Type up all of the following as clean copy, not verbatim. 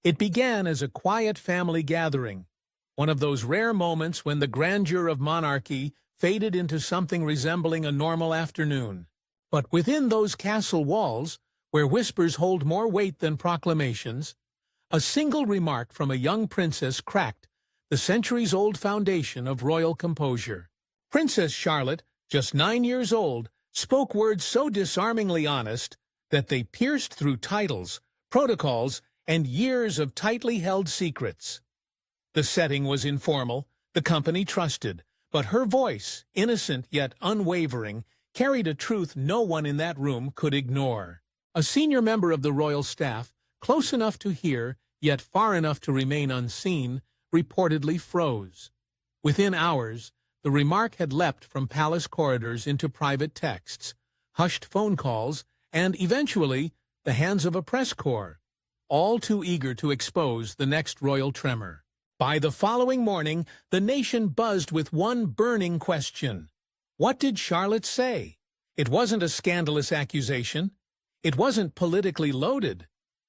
It began as a quiet family gathering, one of those rare moments when the grandeur of monarchy faded into something resembling a normal afternoon. But within those castle walls, where whispers hold more weight than proclamations, a single remark from a young princess cracked the centuries-old foundation of royal composure. Princess Charlotte, just 9 years old, spoke words so disarmingly honest that they pierced through titles, protocols, and years of tightly held secrets. The setting was informal, the company trusted, but her voice, innocent yet unwavering, carried a truth no one in that room could ignore. A senior member of the royal staff, close enough to hear, yet far enough to remain unseen, reportedly froze. Within hours, the remark had leapt from palace corridors into private texts, hushed phone calls, and eventually the hands of a press corps, all too eager to expose the next royal tremor. By the following morning, the nation buzzed with one burning question. What did Charlotte say? It wasn't a scandalous accusation. It wasn't politically loaded.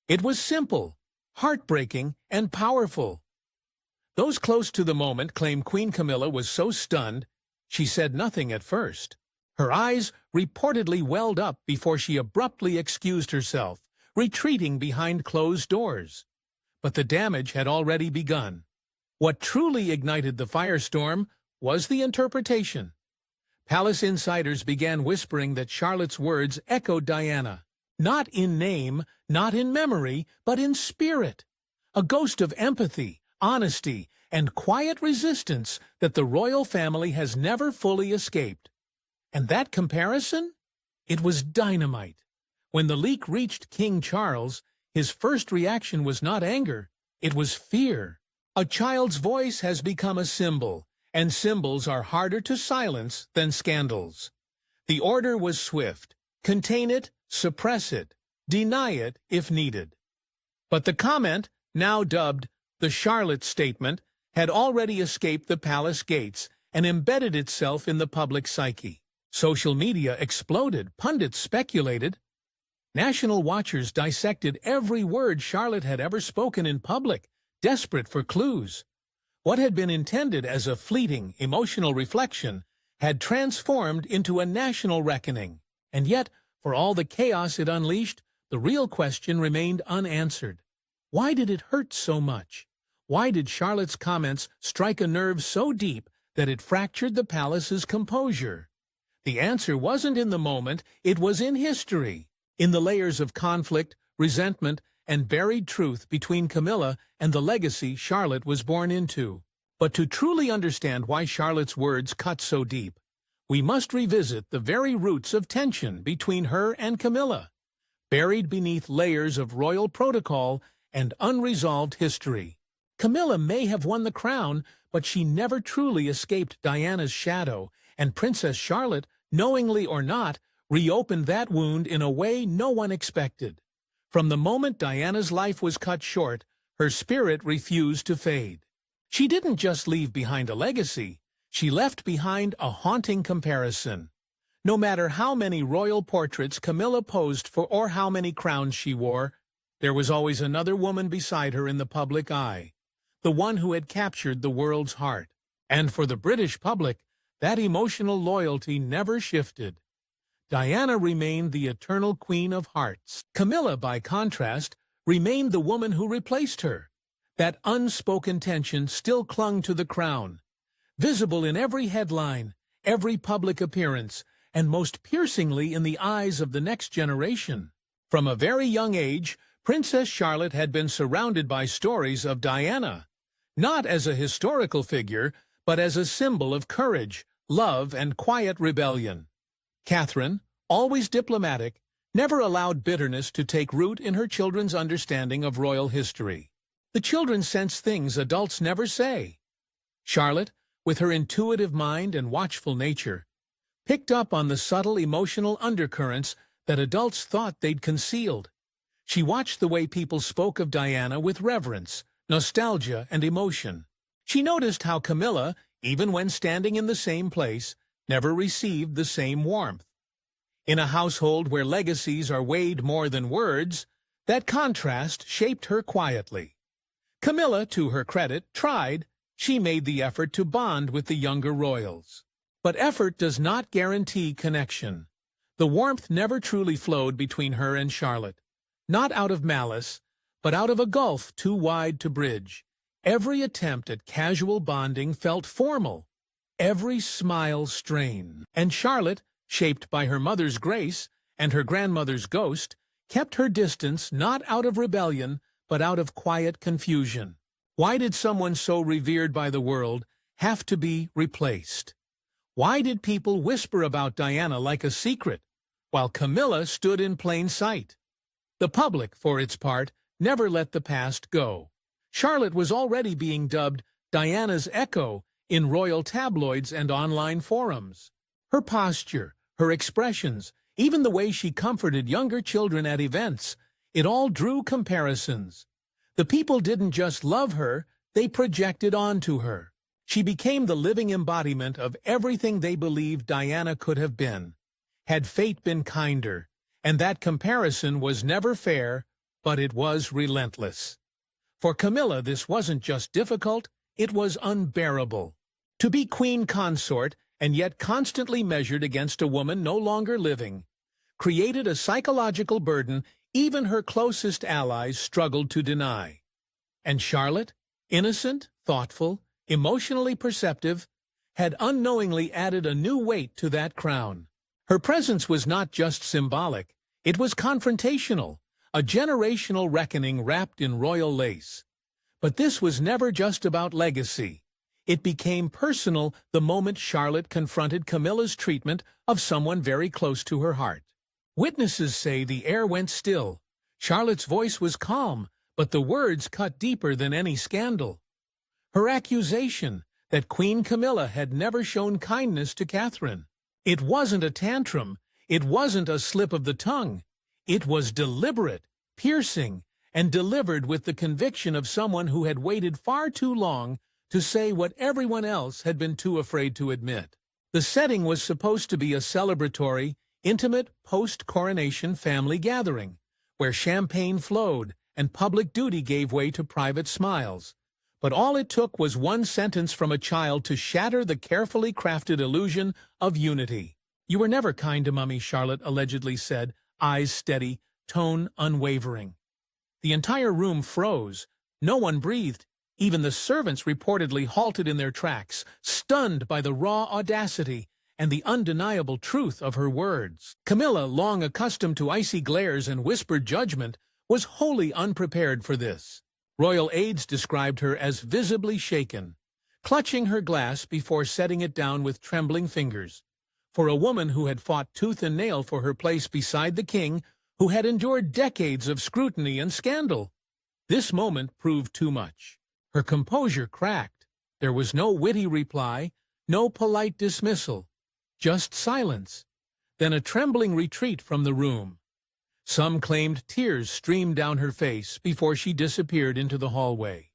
It was simple, heartbreaking, and powerful. Those close to the moment claim Queen Camilla was so stunned, she said nothing at first. Her eyes reportedly welled up before she abruptly excused herself, retreating behind closed doors. But the damage had already begun. What truly ignited the firestorm was the interpretation. Palace insiders began whispering that Charlotte's words echoed Diana, not in name, not in memory, but in spirit. A ghost of empathy, honesty, and quiet resistance that the royal family has never fully escaped. And that comparison? It was dynamite. When the leak reached King Charles, his first reaction was not anger, it was fear. A child's voice has become a symbol, and symbols are harder to silence than scandals. The order was swift. Contain it, suppress it, deny it if needed. But the comment, now dubbed the Charlotte Statement, had already escaped the palace gates and embedded itself in the public psyche. Social media exploded, pundits speculated. National watchers dissected every word Charlotte had ever spoken in public, desperate for clues. What had been intended as a fleeting, emotional reflection had transformed into a national reckoning. And yet, for all the chaos it unleashed, the real question remained unanswered. Why did it hurt so much? Why did Charlotte's comments strike a nerve so deep that it fractured the palace's composure? The answer wasn't in the moment, it was in history, in the layers of conflict, resentment, and buried truth between Camilla and the legacy Charlotte was born into. But to truly understand why Charlotte's words cut so deep, we must revisit the very roots of tension between her and Camilla, buried beneath layers of royal protocol and unresolved history. Camilla may have won the crown, but she never truly escaped Diana's shadow, and Princess Charlotte, knowingly or not, reopened that wound in a way no one expected. From the moment Diana's life was cut short, her spirit refused to fade. She didn't just leave behind a legacy, she left behind a haunting comparison. No matter how many royal portraits Camilla posed for or how many crowns she wore, there was always another woman beside her in the public eye, the one who had captured the world's heart. And for the British public, that emotional loyalty never shifted. Diana remained the eternal Queen of Hearts. Camilla, by contrast, remained the woman who replaced her. That unspoken tension still clung to the crown, visible in every headline, every public appearance, and most piercingly in the eyes of the next generation. From a very young age, Princess Charlotte had been surrounded by stories of Diana, not as a historical figure, but as a symbol of courage, love, and quiet rebellion. Catherine, always diplomatic, never allowed bitterness to take root in her children's understanding of royal history. The children sense things adults never say. Charlotte, with her intuitive mind and watchful nature, picked up on the subtle emotional undercurrents that adults thought they'd concealed. She watched the way people spoke of Diana with reverence, nostalgia, and emotion. She noticed how Camilla, even when standing in the same place, never received the same warmth. In a household where legacies are weighed more than words, that contrast shaped her quietly. Camilla, to her credit, tried. She made the effort to bond with the younger royals. But effort does not guarantee connection. The warmth never truly flowed between her and Charlotte. Not out of malice, but out of a gulf too wide to bridge. Every attempt at casual bonding felt formal, every smile strained. And Charlotte, shaped by her mother's grace and her grandmother's ghost, kept her distance not out of rebellion, but out of quiet confusion. Why did someone so revered by the world have to be replaced? Why did people whisper about Diana like a secret, while Camilla stood in plain sight? The public, for its part, never let the past go. Charlotte was already being dubbed Diana's echo in royal tabloids and online forums. Her posture, her expressions, even the way she comforted younger children at events, it all drew comparisons. The people didn't just love her, they projected onto her. She became the living embodiment of everything they believed Diana could have been. Had fate been kinder, and that comparison was never fair, but it was relentless. For Camilla, this wasn't just difficult, it was unbearable. To be queen consort, and yet constantly measured against a woman no longer living, created a psychological burden even her closest allies struggled to deny. And Charlotte, innocent, thoughtful, emotionally perceptive, had unknowingly added a new weight to that crown. Her presence was not just symbolic, it was confrontational, a generational reckoning wrapped in royal lace. But this was never just about legacy. It became personal the moment Charlotte confronted Camilla's treatment of someone very close to her heart. Witnesses say the air went still. Charlotte's voice was calm, but the words cut deeper than any scandal. Her accusation that Queen Camilla had never shown kindness to Catherine. It wasn't a tantrum, it wasn't a slip of the tongue. It was deliberate, piercing, and delivered with the conviction of someone who had waited far too long to say what everyone else had been too afraid to admit. The setting was supposed to be a celebratory, intimate post-coronation family gathering, where champagne flowed and public duty gave way to private smiles. But all it took was one sentence from a child to shatter the carefully crafted illusion of unity. "You were never kind to Mummy," Charlotte allegedly said, eyes steady, tone unwavering. The entire room froze. No one breathed. Even the servants reportedly halted in their tracks, stunned by the raw audacity and the undeniable truth of her words. Camilla, long accustomed to icy glares and whispered judgment, was wholly unprepared for this. Royal aides described her as visibly shaken, clutching her glass before setting it down with trembling fingers. For a woman who had fought tooth and nail for her place beside the king, who had endured decades of scrutiny and scandal, this moment proved too much. Her composure cracked. There was no witty reply, no polite dismissal, just silence, then a trembling retreat from the room. Some claimed tears streamed down her face before she disappeared into the hallway.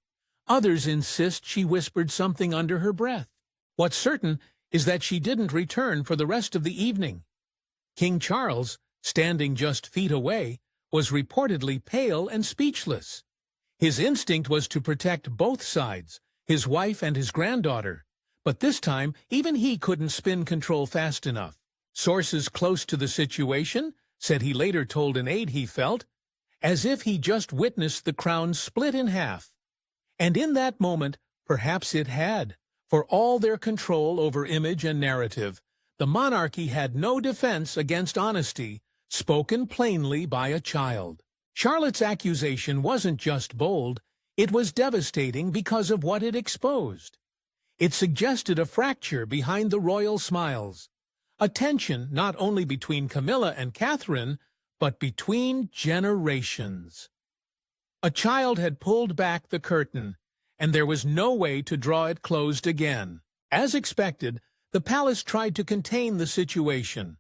Others insist she whispered something under her breath. What's certain is that she didn't return for the rest of the evening. King Charles, standing just feet away, was reportedly pale and speechless. His instinct was to protect both sides, his wife and his granddaughter. But this time, even he couldn't spin control fast enough. Sources close to the situation said he later told an aide he felt as if he just witnessed the crown split in half. And in that moment, perhaps it had. For all their control over image and narrative, the monarchy had no defense against honesty, spoken plainly by a child. Charlotte's accusation wasn't just bold, it was devastating because of what it exposed. It suggested a fracture behind the royal smiles, a tension not only between Camilla and Catherine, but between generations. A child had pulled back the curtain, and there was no way to draw it closed again. As expected, the palace tried to contain the situation.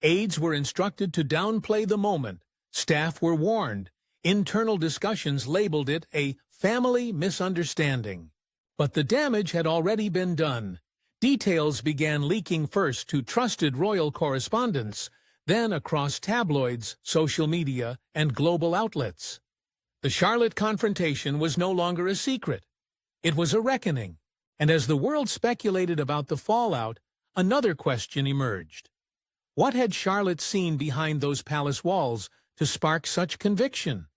Aides were instructed to downplay the moment. Staff were warned. Internal discussions labeled it a family misunderstanding. But the damage had already been done. Details began leaking first to trusted royal correspondents, then across tabloids, social media, and global outlets. The Charlotte confrontation was no longer a secret. It was a reckoning, and as the world speculated about the fallout, another question emerged. What had Charlotte seen behind those palace walls to spark such conviction?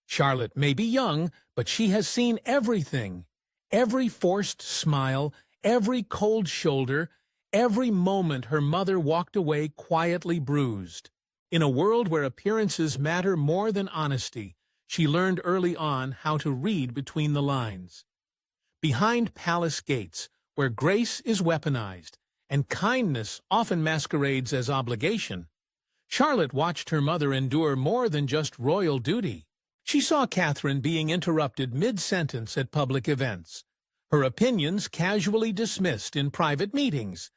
Charlotte may be young, but she has seen everything. Every forced smile, every cold shoulder, every moment her mother walked away quietly bruised. In a world where appearances matter more than honesty, she learned early on how to read between the lines. Behind palace gates, where grace is weaponized and kindness often masquerades as obligation, Charlotte watched her mother endure more than just royal duty. She saw Catherine being interrupted mid-sentence at public events, her opinions casually dismissed in private meetings,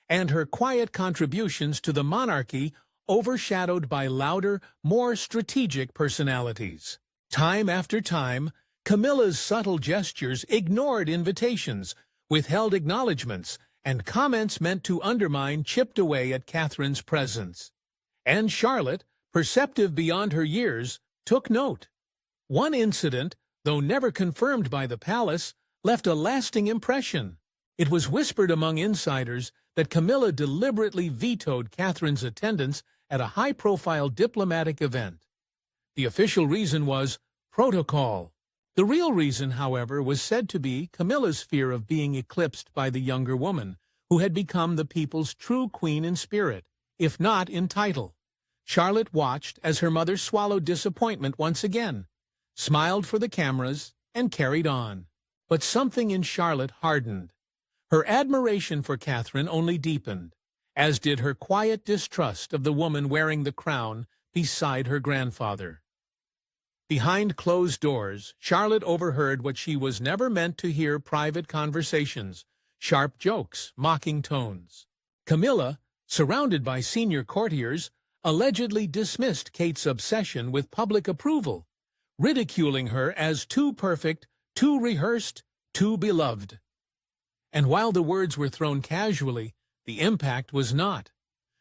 and her quiet contributions to the monarchy overshadowed by louder, more strategic personalities. Time after time, Camilla's subtle gestures ignored invitations, withheld acknowledgments, and comments meant to undermine chipped away at Catherine's presence. And Charlotte, perceptive beyond her years, took note. One incident, though never confirmed by the palace, left a lasting impression. It was whispered among insiders that Camilla deliberately vetoed Catherine's attendance at a high-profile diplomatic event. The official reason was protocol. The real reason, however, was said to be Camilla's fear of being eclipsed by the younger woman, who had become the people's true queen in spirit, if not in title. Charlotte watched as her mother swallowed disappointment once again, smiled for the cameras, and carried on. But something in Charlotte hardened. Her admiration for Catherine only deepened, as did her quiet distrust of the woman wearing the crown beside her grandfather. Behind closed doors, Charlotte overheard what she was never meant to hear: private conversations, sharp jokes, mocking tones. Camilla, surrounded by senior courtiers, allegedly dismissed Kate's obsession with public approval, ridiculing her as too perfect, too rehearsed, too beloved. And while the words were thrown casually, the impact was not.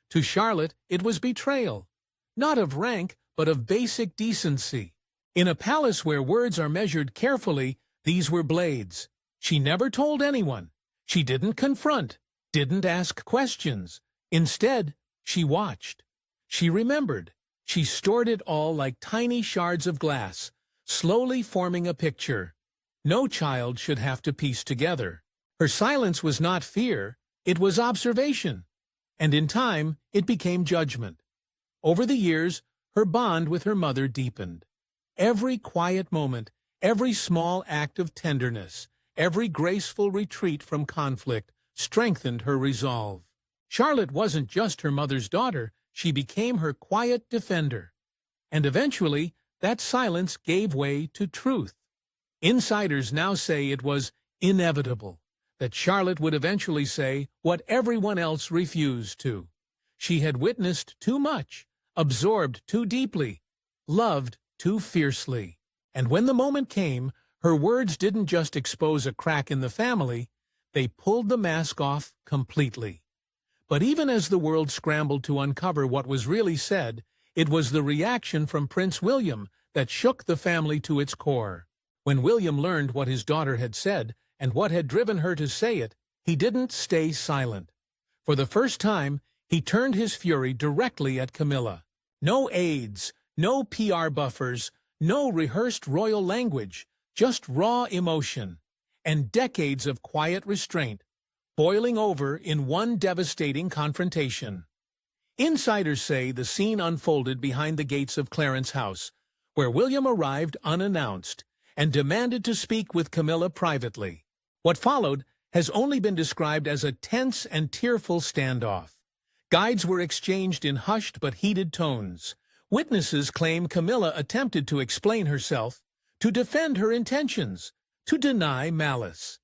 To Charlotte, it was betrayal, not of rank, but of basic decency. In a palace where words are measured carefully, these were blades. She never told anyone. She didn't confront, didn't ask questions. Instead, she watched. She remembered. She stored it all like tiny shards of glass, slowly forming a picture. No child should have to piece together. Her silence was not fear, it was observation. And in time, it became judgment. Over the years, her bond with her mother deepened. Every quiet moment, every small act of tenderness, every graceful retreat from conflict strengthened her resolve. Charlotte wasn't just her mother's daughter, she became her quiet defender. And eventually, that silence gave way to truth. Insiders now say it was inevitable, that Charlotte would eventually say what everyone else refused to. She had witnessed too much, absorbed too deeply, loved too fiercely. And when the moment came, her words didn't just expose a crack in the family, they pulled the mask off completely. But even as the world scrambled to uncover what was really said, it was the reaction from Prince William that shook the family to its core. When William learned what his daughter had said and what had driven her to say it, he didn't stay silent. For the first time, he turned his fury directly at Camilla. No aides, no PR buffers, no rehearsed royal language, just raw emotion, and decades of quiet restraint, boiling over in one devastating confrontation. Insiders say the scene unfolded behind the gates of Clarence House, where William arrived unannounced and demanded to speak with Camilla privately. What followed has only been described as a tense and tearful standoff. Guides were exchanged in hushed but heated tones. Witnesses claim Camilla attempted to explain herself, to defend her intentions, to deny malice.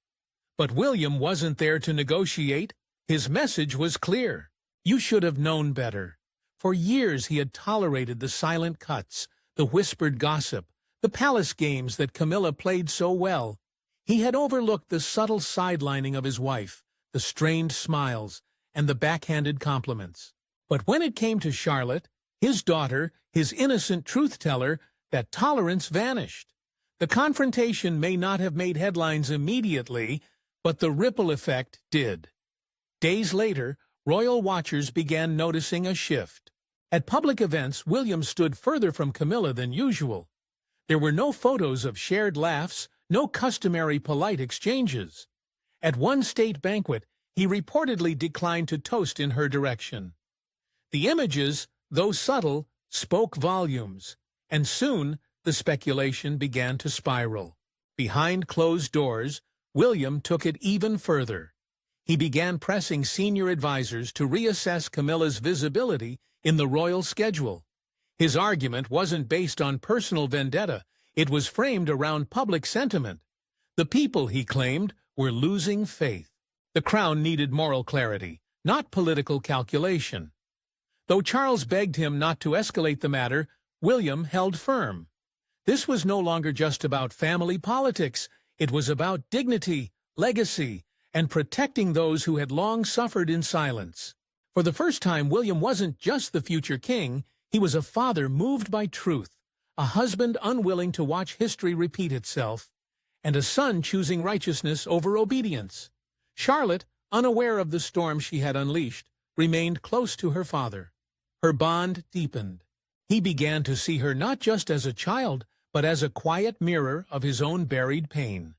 But William wasn't there to negotiate. His message was clear. You should have known better. For years he had tolerated the silent cuts, the whispered gossip, the palace games that Camilla played so well. He had overlooked the subtle sidelining of his wife, the strained smiles, and the backhanded compliments. But when it came to Charlotte, his daughter, his innocent truth-teller, that tolerance vanished. The confrontation may not have made headlines immediately, but the ripple effect did. Days later, royal watchers began noticing a shift. At public events, William stood further from Camilla than usual. There were no photos of shared laughs, no customary polite exchanges. At one state banquet, he reportedly declined to toast in her direction. The images, though subtle, spoke volumes, and soon the speculation began to spiral. Behind closed doors, William took it even further. He began pressing senior advisors to reassess Camilla's visibility in the royal schedule. His argument wasn't based on personal vendetta, it was framed around public sentiment. The people, he claimed, were losing faith. The crown needed moral clarity, not political calculation. Though Charles begged him not to escalate the matter, William held firm. This was no longer just about family politics, it was about dignity, legacy, and protecting those who had long suffered in silence. For the first time, William wasn't just the future king, he was a father moved by truth, a husband unwilling to watch history repeat itself, and a son choosing righteousness over obedience. Charlotte, unaware of the storm she had unleashed, remained close to her father. Her bond deepened. He began to see her not just as a child, but as a quiet mirror of his own buried pain.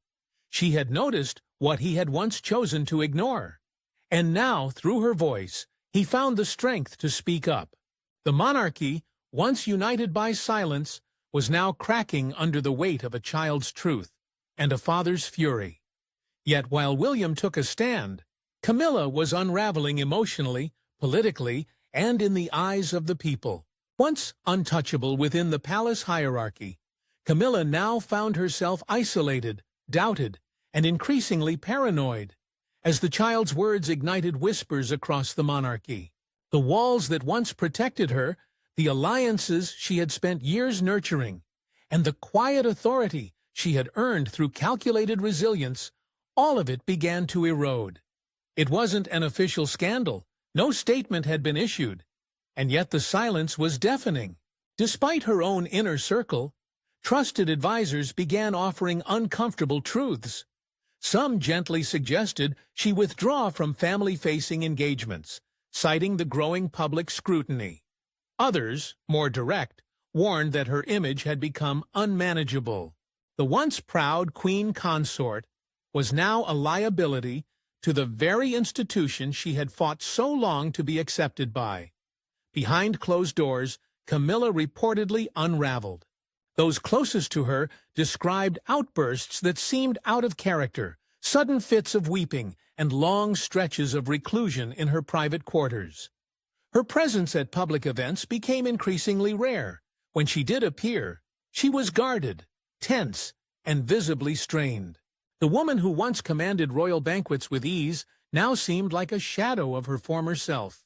She had noticed what he had once chosen to ignore. And now, through her voice, he found the strength to speak up. The monarchy, once united by silence, was now cracking under the weight of a child's truth and a father's fury. Yet while William took a stand, Camilla was unraveling emotionally, politically, and in the eyes of the people. Once untouchable within the palace hierarchy, Camilla now found herself isolated, doubted, and increasingly paranoid, as the child's words ignited whispers across the monarchy. The walls that once protected her, the alliances she had spent years nurturing, and the quiet authority she had earned through calculated resilience, all of it began to erode. It wasn't an official scandal, no statement had been issued, and yet the silence was deafening. Despite her own inner circle, trusted advisors began offering uncomfortable truths. Some gently suggested she withdraw from family-facing engagements, citing the growing public scrutiny. Others, more direct, warned that her image had become unmanageable. The once proud queen consort was now a liability to the very institution she had fought so long to be accepted by. Behind closed doors, Camilla reportedly unraveled. Those closest to her described outbursts that seemed out of character, sudden fits of weeping, and long stretches of reclusion in her private quarters. Her presence at public events became increasingly rare. When she did appear, she was guarded, tense, and visibly strained. The woman who once commanded royal banquets with ease now seemed like a shadow of her former self.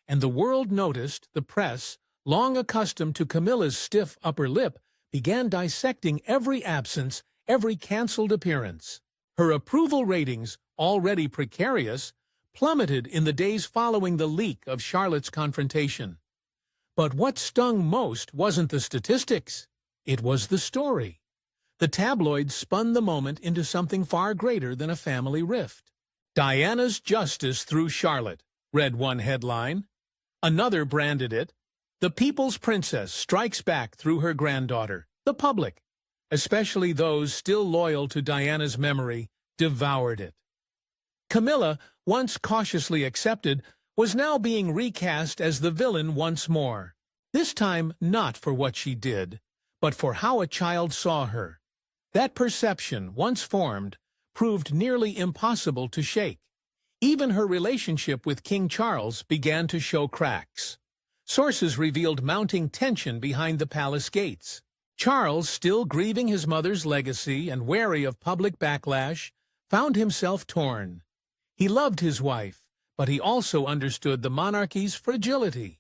And the world noticed, the press, long accustomed to Camilla's stiff upper lip, began dissecting every absence, every cancelled appearance. Her approval ratings, already precarious, plummeted in the days following the leak of Charlotte's confrontation. But what stung most wasn't the statistics, it was the story. The tabloids spun the moment into something far greater than a family rift. "Diana's justice through Charlotte," read one headline. Another branded it, "The People's Princess strikes back through her granddaughter." The public, especially those still loyal to Diana's memory, devoured it. Camilla, once cautiously accepted, was now being recast as the villain once more. This time not for what she did, but for how a child saw her. That perception, once formed, proved nearly impossible to shake. Even her relationship with King Charles began to show cracks. Sources revealed mounting tension behind the palace gates. Charles, still grieving his mother's legacy and wary of public backlash, found himself torn. He loved his wife, but he also understood the monarchy's fragility.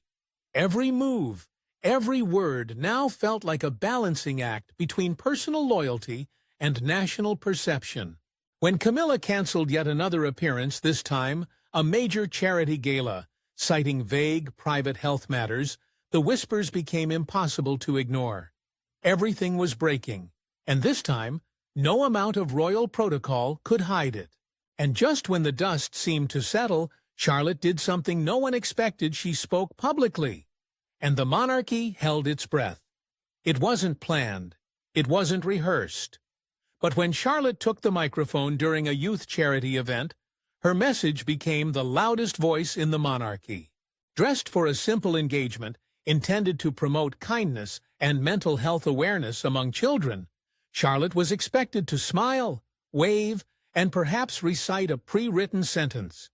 Every move, every word now felt like a balancing act between personal loyalty and national perception. When Camilla canceled yet another appearance, this time a major charity gala, citing vague private health matters, the whispers became impossible to ignore. Everything was breaking, And this time, no amount of royal protocol could hide it. And just when the dust seemed to settle, Charlotte did something no one expected. She spoke publicly. And the monarchy held its breath. It wasn't planned. It wasn't rehearsed. But when Charlotte took the microphone during a youth charity event, her message became the loudest voice in the monarchy. Dressed for a simple engagement intended to promote kindness and mental health awareness among children, Charlotte was expected to smile, wave, and perhaps recite a pre-written sentence.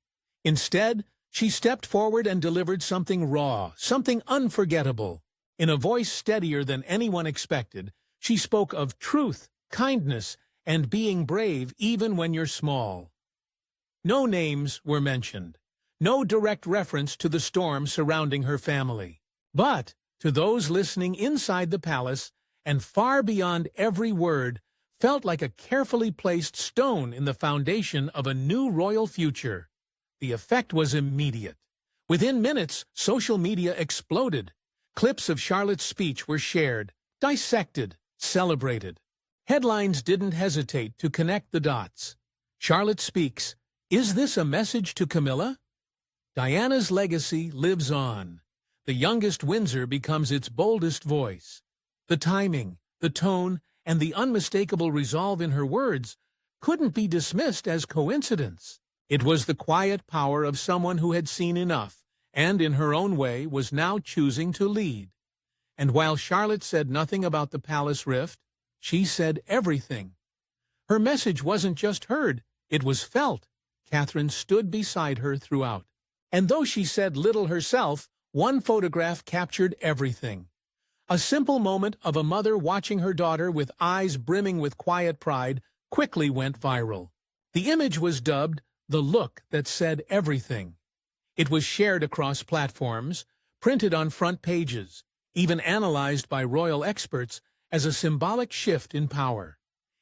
Instead, she stepped forward and delivered something raw, something unforgettable. In a voice steadier than anyone expected, she spoke of truth, kindness, and being brave even when you're small. No names were mentioned. No direct reference to the storm surrounding her family. But, to those listening inside the palace, and far beyond every word, felt like a carefully placed stone in the foundation of a new royal future. The effect was immediate. Within minutes, social media exploded. Clips of Charlotte's speech were shared, dissected, celebrated. Headlines didn't hesitate to connect the dots. Charlotte speaks. Is this a message to Camilla? Diana's legacy lives on. The youngest Windsor becomes its boldest voice. The timing, the tone, and the unmistakable resolve in her words couldn't be dismissed as coincidence. It was the quiet power of someone who had seen enough, and in her own way was now choosing to lead. And while Charlotte said nothing about the palace rift, she said everything. Her message wasn't just heard, it was felt. Catherine stood beside her throughout. And though she said little herself, one photograph captured everything. A simple moment of a mother watching her daughter with eyes brimming with quiet pride quickly went viral. The image was dubbed "the look that said everything." It was shared across platforms, printed on front pages, even analyzed by royal experts as a symbolic shift in power.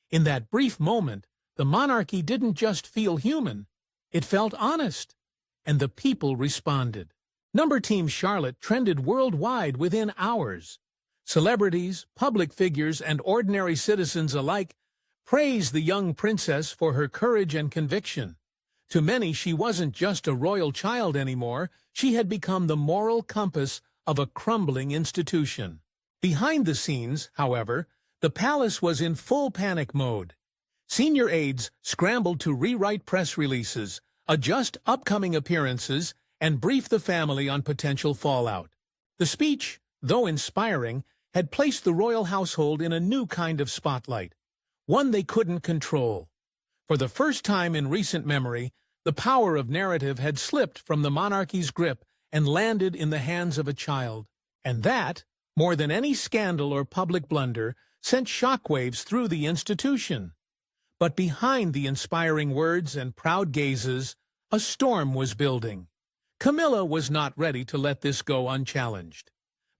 In that brief moment, the monarchy didn't just feel human, it felt honest, and the people responded. Number Team Charlotte trended worldwide within hours. Celebrities, public figures, and ordinary citizens alike praised the young princess for her courage and conviction. To many, she wasn't just a royal child anymore, she had become the moral compass of a crumbling institution. Behind the scenes, however, the palace was in full panic mode. Senior aides scrambled to rewrite press releases, adjust upcoming appearances, and brief the family on potential fallout. The speech, though inspiring, had placed the royal household in a new kind of spotlight, one they couldn't control. For the first time in recent memory, the power of narrative had slipped from the monarchy's grip and landed in the hands of a child. And that, more than any scandal or public blunder, sent shockwaves through the institution. But behind the inspiring words and proud gazes, a storm was building. Camilla was not ready to let this go unchallenged.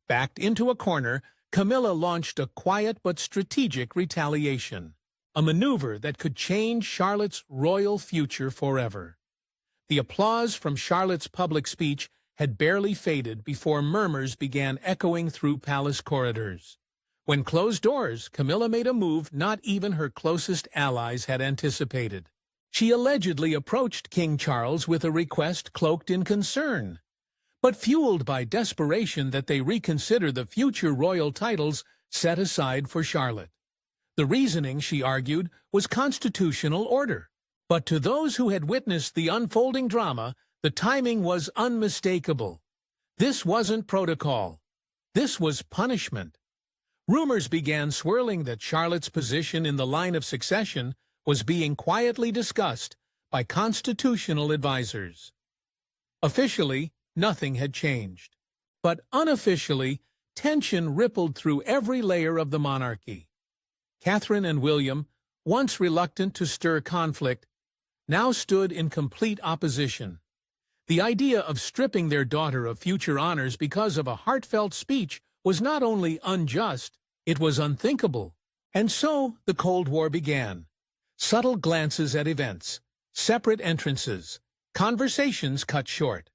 Backed into a corner, Camilla launched a quiet but strategic retaliation, a maneuver that could change Charlotte's royal future forever. The applause from Charlotte's public speech had barely faded before murmurs began echoing through palace corridors. When closed doors, Camilla made a move not even her closest allies had anticipated. She allegedly approached King Charles with a request cloaked in concern, but fueled by desperation that they reconsider the future royal titles set aside for Charlotte. The reasoning, she argued, was constitutional order. But to those who had witnessed the unfolding drama, the timing was unmistakable. This wasn't protocol. This was punishment. Rumors began swirling that Charlotte's position in the line of succession was being quietly discussed by constitutional advisors. Officially, nothing had changed. But unofficially, tension rippled through every layer of the monarchy. Catherine and William, once reluctant to stir conflict, now stood in complete opposition. The idea of stripping their daughter of future honors because of a heartfelt speech was not only unjust, it was unthinkable. And so the Cold War began. Subtle glances at events, separate entrances, conversations cut short.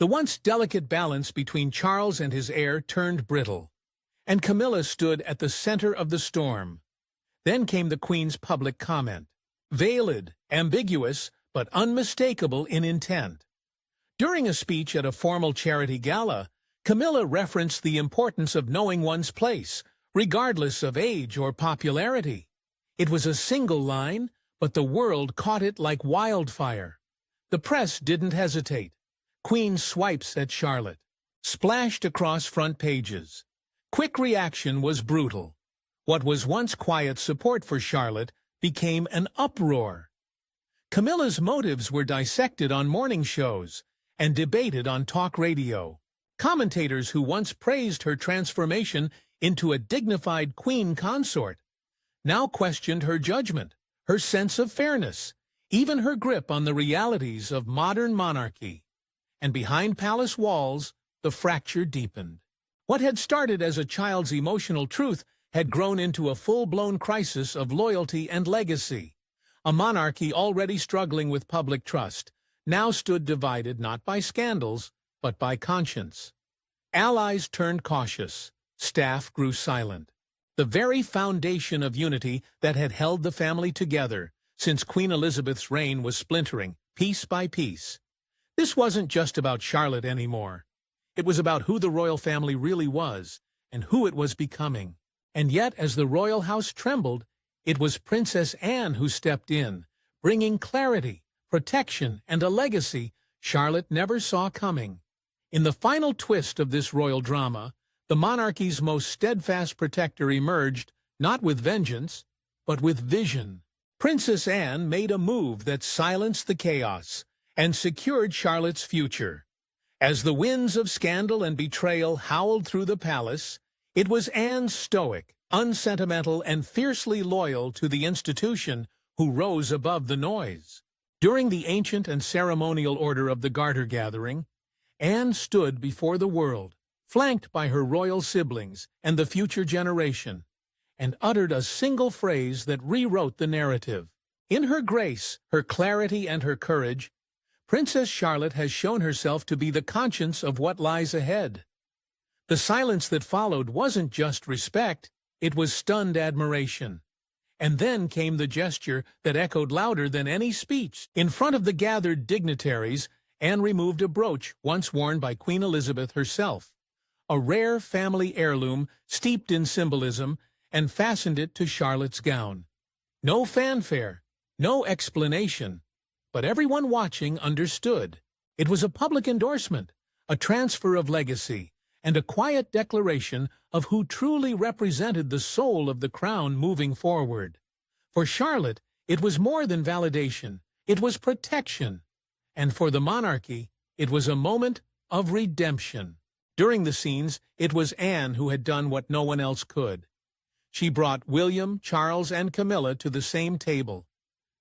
The once delicate balance between Charles and his heir turned brittle, and Camilla stood at the center of the storm. Then came the Queen's public comment, veiled, ambiguous, but unmistakable in intent. During a speech at a formal charity gala, Camilla referenced the importance of knowing one's place, regardless of age or popularity. It was a single line, but the world caught it like wildfire. The press didn't hesitate. Queen swipes at Charlotte, splashed across front pages. Quick reaction was brutal. What was once quiet support for Charlotte became an uproar. Camilla's motives were dissected on morning shows and debated on talk radio. Commentators who once praised her transformation into a dignified queen consort now questioned her judgment, her sense of fairness, even her grip on the realities of modern monarchy. And behind palace walls, the fracture deepened. What had started as a child's emotional truth had grown into a full-blown crisis of loyalty and legacy. A monarchy already struggling with public trust now stood divided not by scandals, but by conscience. Allies turned cautious. Staff grew silent. The very foundation of unity that had held the family together since Queen Elizabeth's reign was splintering, piece by piece. This wasn't just about Charlotte anymore. It was about who the royal family really was and who it was becoming. And yet, as the royal house trembled, it was Princess Anne who stepped in, bringing clarity, protection, and a legacy Charlotte never saw coming. In the final twist of this royal drama, the monarchy's most steadfast protector emerged, not with vengeance, but with vision. Princess Anne made a move that silenced the chaos and secured Charlotte's future. As the winds of scandal and betrayal howled through the palace, it was Anne, stoic, unsentimental, and fiercely loyal to the institution, who rose above the noise. During the ancient and ceremonial order of the Garter Gathering, Anne stood before the world, flanked by her royal siblings and the future generation, and uttered a single phrase that rewrote the narrative. In her grace, her clarity, and her courage, Princess Charlotte has shown herself to be the conscience of what lies ahead. The silence that followed wasn't just respect, it was stunned admiration. And then came the gesture that echoed louder than any speech. In front of the gathered dignitaries, Anne removed a brooch once worn by Queen Elizabeth herself, a rare family heirloom steeped in symbolism, and fastened it to Charlotte's gown. No fanfare, no explanation, but everyone watching understood. It was a public endorsement, a transfer of legacy, and a quiet declaration of who truly represented the soul of the crown moving forward. For Charlotte, it was more than validation, it was protection. And for the monarchy, it was a moment of redemption. During the scenes, it was Anne who had done what no one else could. She brought William, Charles, and Camilla to the same table,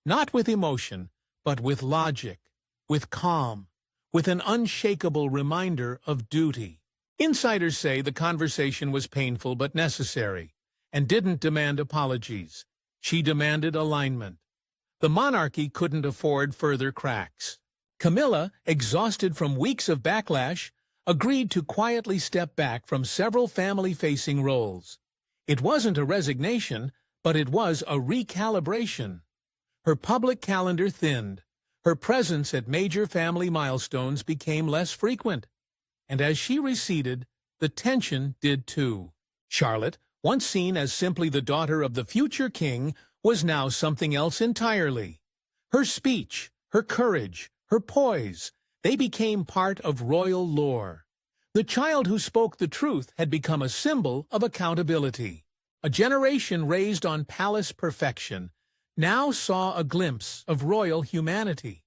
not with emotion, but with logic, with calm, with an unshakable reminder of duty. Insiders say the conversation was painful but necessary, and didn't demand apologies. She demanded alignment. The monarchy couldn't afford further cracks. Camilla, exhausted from weeks of backlash, agreed to quietly step back from several family-facing roles. It wasn't a resignation, but it was a recalibration. Her public calendar thinned. Her presence at major family milestones became less frequent. And as she receded, the tension did too. Charlotte, once seen as simply the daughter of the future king, was now something else entirely. Her speech, her courage, her poise, they became part of royal lore. The child who spoke the truth had become a symbol of accountability. A generation raised on palace perfection now saw a glimpse of royal humanity.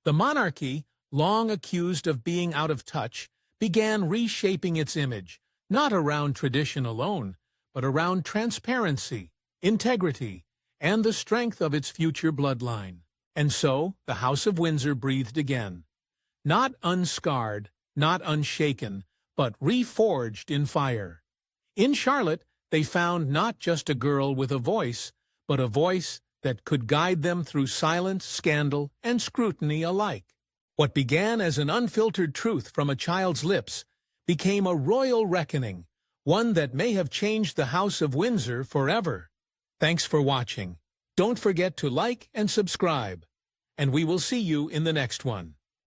The monarchy, long accused of being out of touch, began reshaping its image, not around tradition alone, but around transparency, integrity, and the strength of its future bloodline. And so, the House of Windsor breathed again. Not unscarred, not unshaken, but reforged in fire. In Charlotte, they found not just a girl with a voice, but a voice that could guide them through silence, scandal, and scrutiny alike. What began as an unfiltered truth from a child's lips became a royal reckoning, one that may have changed the House of Windsor forever. Thanks for watching. Don't forget to like and subscribe, and we will see you in the next one.